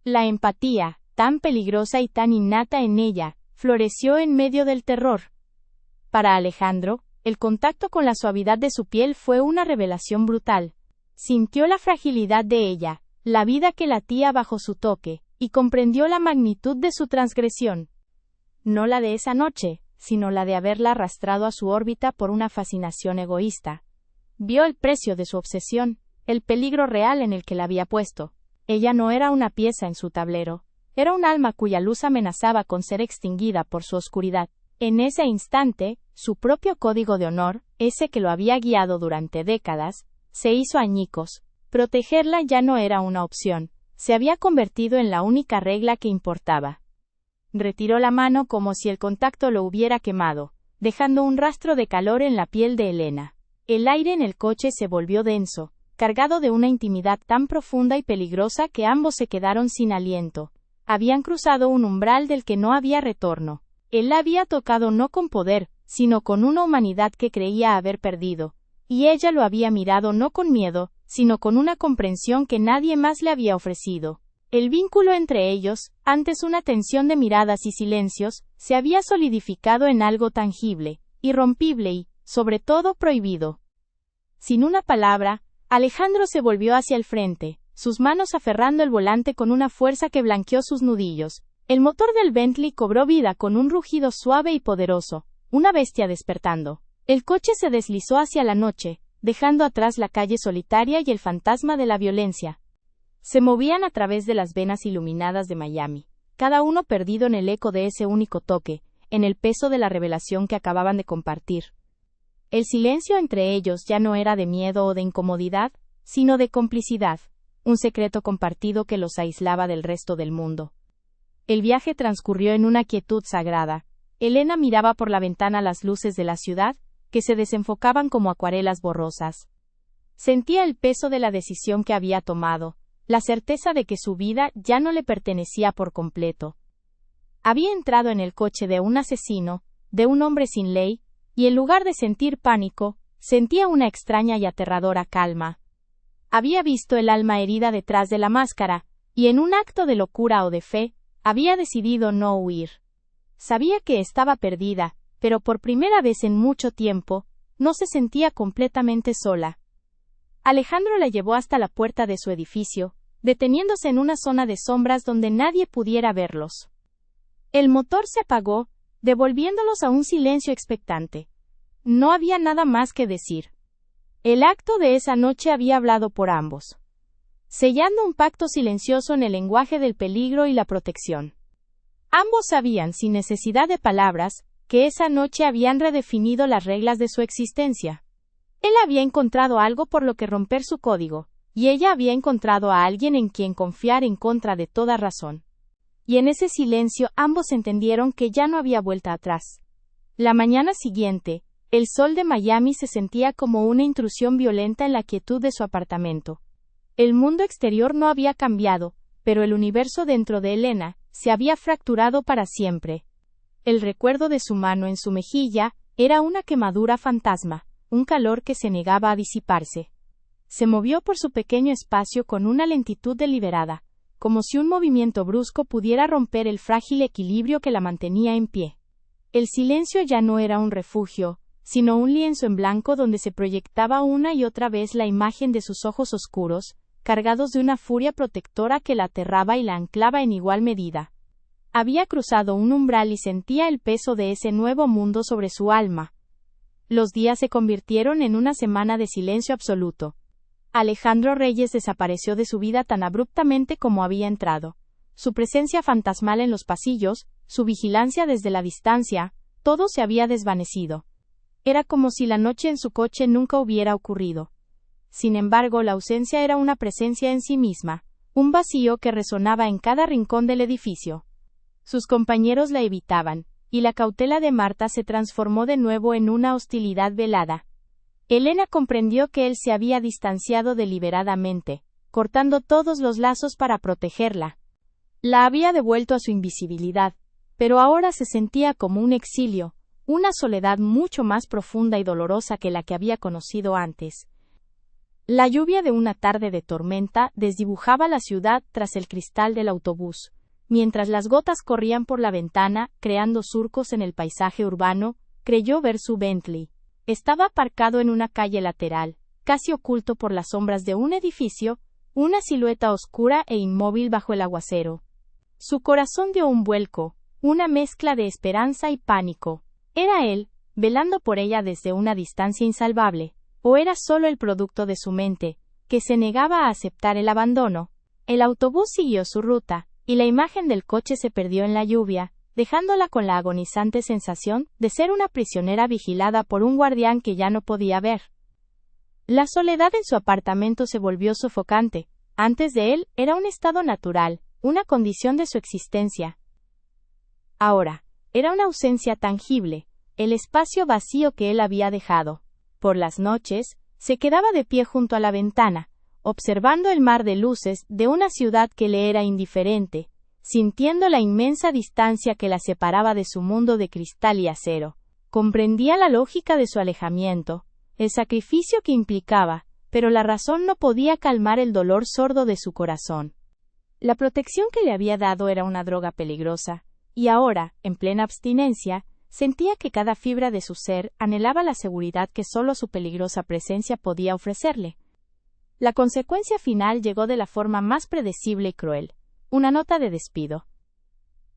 La empatía, tan peligrosa y tan innata en ella, floreció en medio del terror. Para Alejandro, el contacto con la suavidad de su piel fue una revelación brutal. Sintió la fragilidad de ella, la vida que latía bajo su toque, y comprendió la magnitud de su transgresión. No la de esa noche, sino la de haberla arrastrado a su órbita por una fascinación egoísta. Vio el precio de su obsesión, el peligro real en el que la había puesto. Ella no era una pieza en su tablero, era un alma cuya luz amenazaba con ser extinguida por su oscuridad. En ese instante, su propio código de honor, ese que lo había guiado durante décadas, se hizo añicos. Protegerla ya no era una opción, se había convertido en la única regla que importaba. Retiró la mano como si el contacto lo hubiera quemado, dejando un rastro de calor en la piel de Elena. El aire en el coche se volvió denso, cargado de una intimidad tan profunda y peligrosa que ambos se quedaron sin aliento. Habían cruzado un umbral del que no había retorno. Él la había tocado no con poder, sino con una humanidad que creía haber perdido, y ella lo había mirado no con miedo, sino con una comprensión que nadie más le había ofrecido. El vínculo entre ellos, antes una tensión de miradas y silencios, se había solidificado en algo tangible, irrompible y, sobre todo, prohibido. Sin una palabra, Alejandro se volvió hacia el frente, sus manos aferrando el volante con una fuerza que blanqueó sus nudillos. El motor del Bentley cobró vida con un rugido suave y poderoso, una bestia despertando. El coche se deslizó hacia la noche, dejando atrás la calle solitaria y el fantasma de la violencia. Se movían a través de las venas iluminadas de Miami, cada uno perdido en el eco de ese único toque, en el peso de la revelación que acababan de compartir. El silencio entre ellos ya no era de miedo o de incomodidad, sino de complicidad, un secreto compartido que los aislaba del resto del mundo. El viaje transcurrió en una quietud sagrada. Elena miraba por la ventana las luces de la ciudad, que se desenfocaban como acuarelas borrosas. Sentía el peso de la decisión que había tomado, la certeza de que su vida ya no le pertenecía por completo. Había entrado en el coche de un asesino, de un hombre sin ley, y en lugar de sentir pánico, sentía una extraña y aterradora calma. Había visto el alma herida detrás de la máscara, y en un acto de locura o de fe, había decidido no huir. Sabía que estaba perdida, pero por primera vez en mucho tiempo, no se sentía completamente sola. Alejandro la llevó hasta la puerta de su edificio, deteniéndose en una zona de sombras donde nadie pudiera verlos. El motor se apagó, devolviéndolos a un silencio expectante. No había nada más que decir. El acto de esa noche había hablado por ambos, sellando un pacto silencioso en el lenguaje del peligro y la protección. Ambos sabían, sin necesidad de palabras, que esa noche habían redefinido las reglas de su existencia. Él había encontrado algo por lo que romper su código, y ella había encontrado a alguien en quien confiar en contra de toda razón. Y en ese silencio ambos entendieron que ya no había vuelta atrás. La mañana siguiente, el sol de Miami se sentía como una intrusión violenta en la quietud de su apartamento. El mundo exterior no había cambiado, pero el universo dentro de Elena se había fracturado para siempre. El recuerdo de su mano en su mejilla era una quemadura fantasma, un calor que se negaba a disiparse. Se movió por su pequeño espacio con una lentitud deliberada, como si un movimiento brusco pudiera romper el frágil equilibrio que la mantenía en pie. El silencio ya no era un refugio, sino un lienzo en blanco donde se proyectaba una y otra vez la imagen de sus ojos oscuros, cargados de una furia protectora que la aterraba y la anclaba en igual medida. Había cruzado un umbral y sentía el peso de ese nuevo mundo sobre su alma. Los días se convirtieron en una semana de silencio absoluto. Alejandro Reyes desapareció de su vida tan abruptamente como había entrado. Su presencia fantasmal en los pasillos, su vigilancia desde la distancia, todo se había desvanecido. Era como si la noche en su coche nunca hubiera ocurrido. Sin embargo, la ausencia era una presencia en sí misma, un vacío que resonaba en cada rincón del edificio. Sus compañeros la evitaban, y la cautela de Marta se transformó de nuevo en una hostilidad velada. Elena comprendió que él se había distanciado deliberadamente, cortando todos los lazos para protegerla. La había devuelto a su invisibilidad, pero ahora se sentía como un exilio, una soledad mucho más profunda y dolorosa que la que había conocido antes. La lluvia de una tarde de tormenta desdibujaba la ciudad tras el cristal del autobús, mientras las gotas corrían por la ventana, creando surcos en el paisaje urbano. Creyó ver su Bentley. Estaba aparcado en una calle lateral, casi oculto por las sombras de un edificio, una silueta oscura e inmóvil bajo el aguacero. Su corazón dio un vuelco, una mezcla de esperanza y pánico. Era él, velando por ella desde una distancia insalvable, ¿O era solo el producto de su mente, que se negaba a aceptar el abandono? El autobús siguió su ruta, y la imagen del coche se perdió en la lluvia, dejándola con la agonizante sensación de ser una prisionera vigilada por un guardián que ya no podía ver. La soledad en su apartamento se volvió sofocante. Antes de él, era un estado natural, una condición de su existencia. Ahora, era una ausencia tangible, el espacio vacío que él había dejado. Por las noches, se quedaba de pie junto a la ventana, observando el mar de luces de una ciudad que le era indiferente, sintiendo la inmensa distancia que la separaba de su mundo de cristal y acero. Comprendía la lógica de su alejamiento, el sacrificio que implicaba, pero la razón no podía calmar el dolor sordo de su corazón. La protección que le había dado era una droga peligrosa, y ahora, en plena abstinencia, sentía que cada fibra de su ser anhelaba la seguridad que solo su peligrosa presencia podía ofrecerle. La consecuencia final llegó de la forma más predecible y cruel: una nota de despido.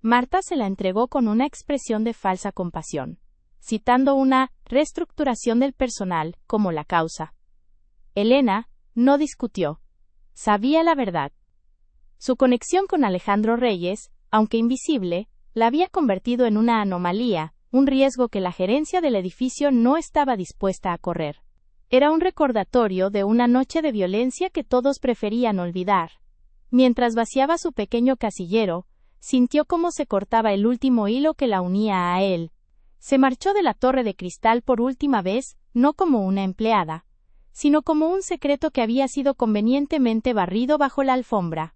Marta se la entregó con una expresión de falsa compasión, citando una reestructuración del personal como la causa. Elena no discutió. Sabía la verdad. Su conexión con Alejandro Reyes, aunque invisible, la había convertido en una anomalía, un riesgo que la gerencia del edificio no estaba dispuesta a correr. Era un recordatorio de una noche de violencia que todos preferían olvidar. Mientras vaciaba su pequeño casillero, sintió cómo se cortaba el último hilo que la unía a él. Se marchó de la Torre de Cristal por última vez, no como una empleada, sino como un secreto que había sido convenientemente barrido bajo la alfombra.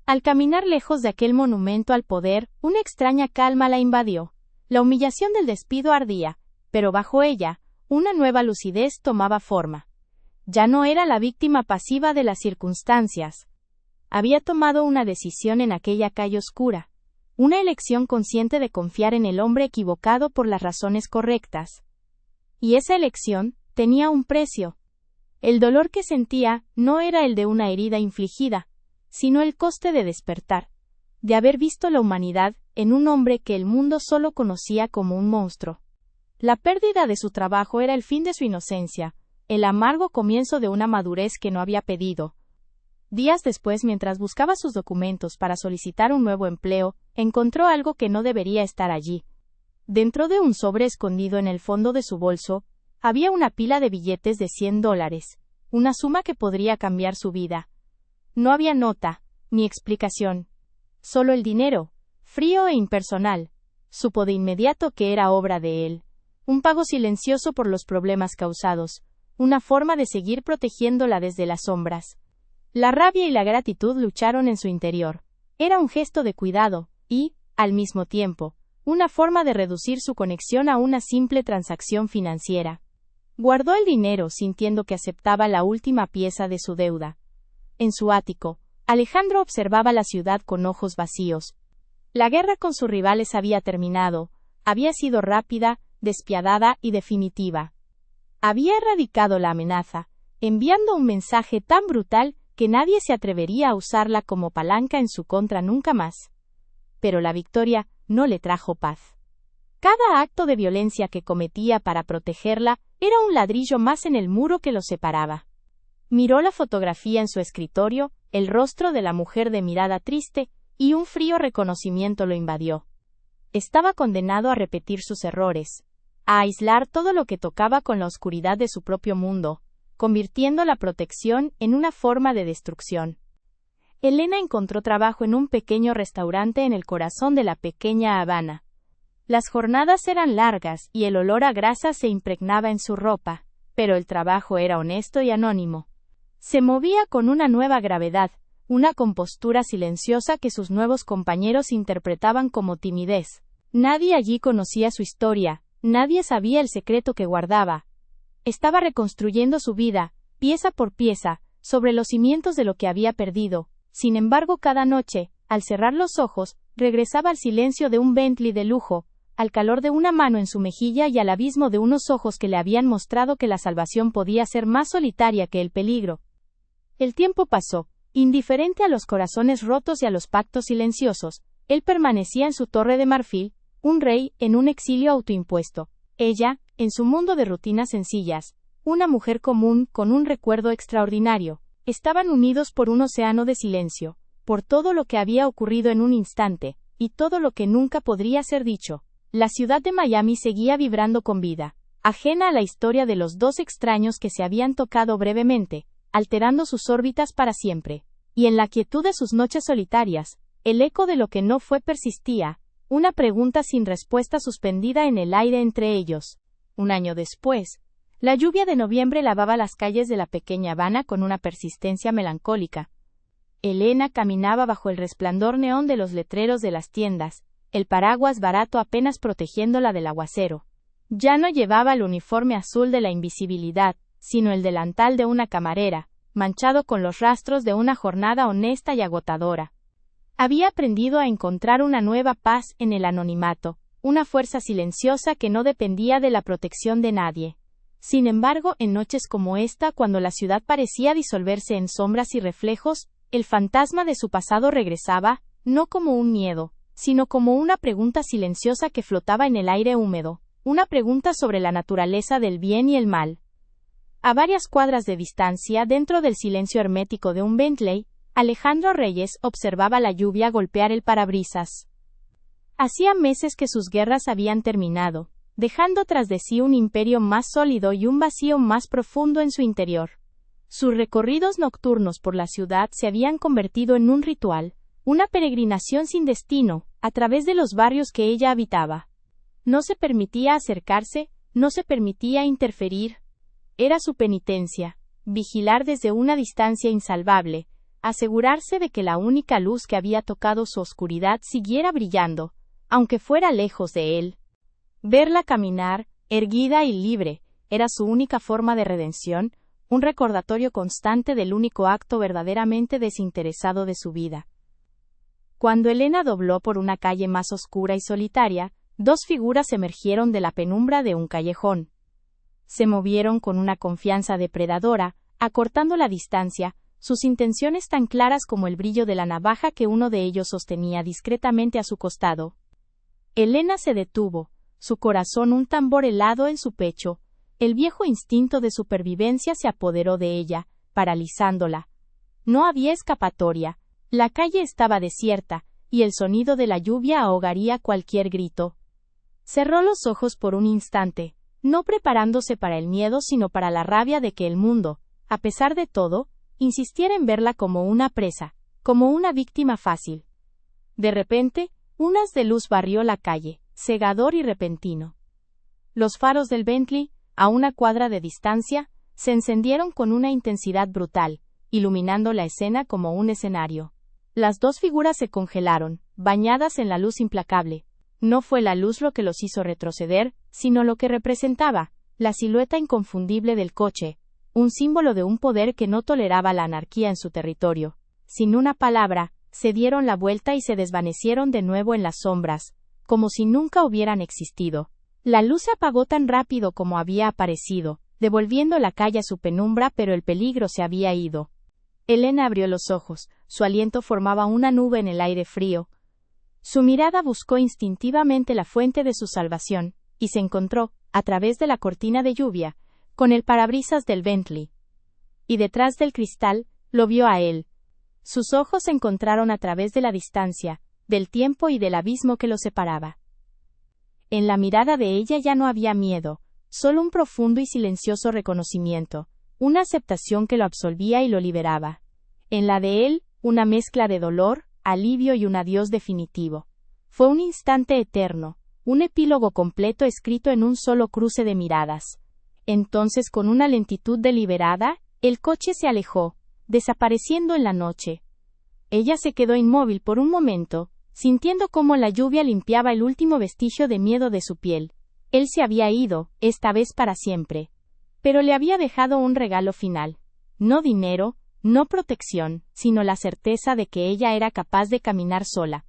Al caminar lejos de aquel monumento al poder, una extraña calma la invadió. La humillación del despido ardía, pero bajo ella, una nueva lucidez tomaba forma. Ya no era la víctima pasiva de las circunstancias. Había tomado una decisión en aquella calle oscura, una elección consciente de confiar en el hombre equivocado por las razones correctas. Y esa elección tenía un precio. El dolor que sentía no era el de una herida infligida, sino el coste de despertar, de haber visto la humanidad en un hombre que el mundo solo conocía como un monstruo. La pérdida de su trabajo era el fin de su inocencia, el amargo comienzo de una madurez que no había pedido. Días después, mientras buscaba sus documentos para solicitar un nuevo empleo, encontró algo que no debería estar allí. Dentro de un sobre escondido en el fondo de su bolso, había una pila de billetes de $100, una suma que podría cambiar su vida. No había nota, ni explicación. Solo el dinero, frío e impersonal. Supo de inmediato que era obra de él. Un pago silencioso por los problemas causados, una forma de seguir protegiéndola desde las sombras. La rabia y la gratitud lucharon en su interior. Era un gesto de cuidado, y, al mismo tiempo, una forma de reducir su conexión a una simple transacción financiera. Guardó el dinero sintiendo que aceptaba la última pieza de su deuda. En su ático, Alejandro observaba la ciudad con ojos vacíos. La guerra con sus rivales había terminado, había sido rápida, despiadada y definitiva. Había erradicado la amenaza, enviando un mensaje tan brutal que nadie se atrevería a usarla como palanca en su contra nunca más. Pero la victoria no le trajo paz. Cada acto de violencia que cometía para protegerla era un ladrillo más en el muro que los separaba. Miró la fotografía en su escritorio, el rostro de la mujer de mirada triste, y un frío reconocimiento lo invadió. Estaba condenado a repetir sus errores, a aislar todo lo que tocaba con la oscuridad de su propio mundo, convirtiendo la protección en una forma de destrucción. Elena encontró trabajo en un pequeño restaurante en el corazón de la pequeña Habana. Las jornadas eran largas y el olor a grasa se impregnaba en su ropa, pero el trabajo era honesto y anónimo. Se movía con una nueva gravedad, una compostura silenciosa que sus nuevos compañeros interpretaban como timidez. Nadie allí conocía su historia, nadie sabía el secreto que guardaba. Estaba reconstruyendo su vida, pieza por pieza, sobre los cimientos de lo que había perdido. Sin embargo, cada noche, al cerrar los ojos, regresaba al silencio de un Bentley de lujo, al calor de una mano en su mejilla y al abismo de unos ojos que le habían mostrado que la salvación podía ser más solitaria que el peligro. El tiempo pasó, indiferente a los corazones rotos y a los pactos silenciosos. Él permanecía en su torre de marfil, un rey en un exilio autoimpuesto. Ella, en su mundo de rutinas sencillas, una mujer común con un recuerdo extraordinario. Estaban unidos por un océano de silencio, por todo lo que había ocurrido en un instante, y todo lo que nunca podría ser dicho. La ciudad de Miami seguía vibrando con vida, ajena a la historia de los dos extraños que se habían tocado brevemente, alterando sus órbitas para siempre. Y en la quietud de sus noches solitarias, el eco de lo que no fue persistía, una pregunta sin respuesta suspendida en el aire entre ellos. Un año después, la lluvia de noviembre lavaba las calles de la pequeña Habana con una persistencia melancólica. Elena caminaba bajo el resplandor neón de los letreros de las tiendas, el paraguas barato apenas protegiéndola del aguacero. Ya no llevaba el uniforme azul de la invisibilidad, sino el delantal de una camarera, manchado con los rastros de una jornada honesta y agotadora. Había aprendido a encontrar una nueva paz en el anonimato, una fuerza silenciosa que no dependía de la protección de nadie. Sin embargo, en noches como esta, cuando la ciudad parecía disolverse en sombras y reflejos, el fantasma de su pasado regresaba, no como un miedo, sino como una pregunta silenciosa que flotaba en el aire húmedo, una pregunta sobre la naturaleza del bien y el mal. A varias cuadras de distancia, dentro del silencio hermético de un Bentley, Alejandro Reyes observaba la lluvia golpear el parabrisas. Hacía meses que sus guerras habían terminado, dejando tras de sí un imperio más sólido y un vacío más profundo en su interior. Sus recorridos nocturnos por la ciudad se habían convertido en un ritual, una peregrinación sin destino, a través de los barrios que ella habitaba. No se permitía acercarse, no se permitía interferir. Era su penitencia, vigilar desde una distancia insalvable, asegurarse de que la única luz que había tocado su oscuridad siguiera brillando, aunque fuera lejos de él. Verla caminar, erguida y libre, era su única forma de redención, un recordatorio constante del único acto verdaderamente desinteresado de su vida. Cuando Elena dobló por una calle más oscura y solitaria, dos figuras emergieron de la penumbra de un callejón. Se movieron con una confianza depredadora, acortando la distancia, sus intenciones tan claras como el brillo de la navaja que uno de ellos sostenía discretamente a su costado. Elena se detuvo, su corazón un tambor helado en su pecho. El viejo instinto de supervivencia se apoderó de ella, paralizándola. No había escapatoria, la calle estaba desierta, y el sonido de la lluvia ahogaría cualquier grito. Cerró los ojos por un instante, no preparándose para el miedo sino para la rabia de que el mundo, a pesar de todo, insistiera en verla como una presa, como una víctima fácil. De repente, un haz de luz barrió la calle, cegador y repentino. Los faros del Bentley, a una cuadra de distancia, se encendieron con una intensidad brutal, iluminando la escena como un escenario. Las dos figuras se congelaron, bañadas en la luz implacable. No fue la luz lo que los hizo retroceder, sino lo que representaba, la silueta inconfundible del coche, un símbolo de un poder que no toleraba la anarquía en su territorio. Sin una palabra, se dieron la vuelta y se desvanecieron de nuevo en las sombras, como si nunca hubieran existido. La luz se apagó tan rápido como había aparecido, devolviendo la calle a su penumbra, pero el peligro se había ido. Elena abrió los ojos, su aliento formaba una nube en el aire frío. Su mirada buscó instintivamente la fuente de su salvación, y se encontró, a través de la cortina de lluvia, con el parabrisas del Bentley. Y detrás del cristal, lo vio a él. Sus ojos se encontraron a través de la distancia, del tiempo y del abismo que los separaba. En la mirada de ella ya no había miedo, solo un profundo y silencioso reconocimiento, una aceptación que lo absolvía y lo liberaba. En la de él, una mezcla de dolor, alivio y un adiós definitivo. Fue un instante eterno, un epílogo completo escrito en un solo cruce de miradas. Entonces, con una lentitud deliberada, el coche se alejó, desapareciendo en la noche. Ella se quedó inmóvil por un momento, sintiendo cómo la lluvia limpiaba el último vestigio de miedo de su piel. Él se había ido, esta vez para siempre. Pero le había dejado un regalo final. No dinero, no protección, sino la certeza de que ella era capaz de caminar sola.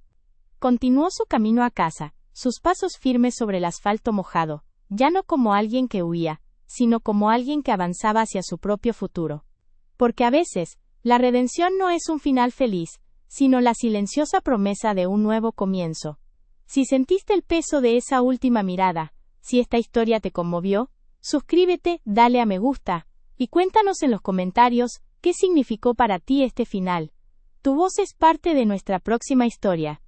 Continuó su camino a casa, sus pasos firmes sobre el asfalto mojado, ya no como alguien que huía, sino como alguien que avanzaba hacia su propio futuro. Porque a veces, la redención no es un final feliz, sino la silenciosa promesa de un nuevo comienzo. Si sentiste el peso de esa última mirada, si esta historia te conmovió, Suscríbete, dale a me gusta, y cuéntanos en los comentarios qué significó para ti este final. Tu voz es parte de nuestra próxima historia.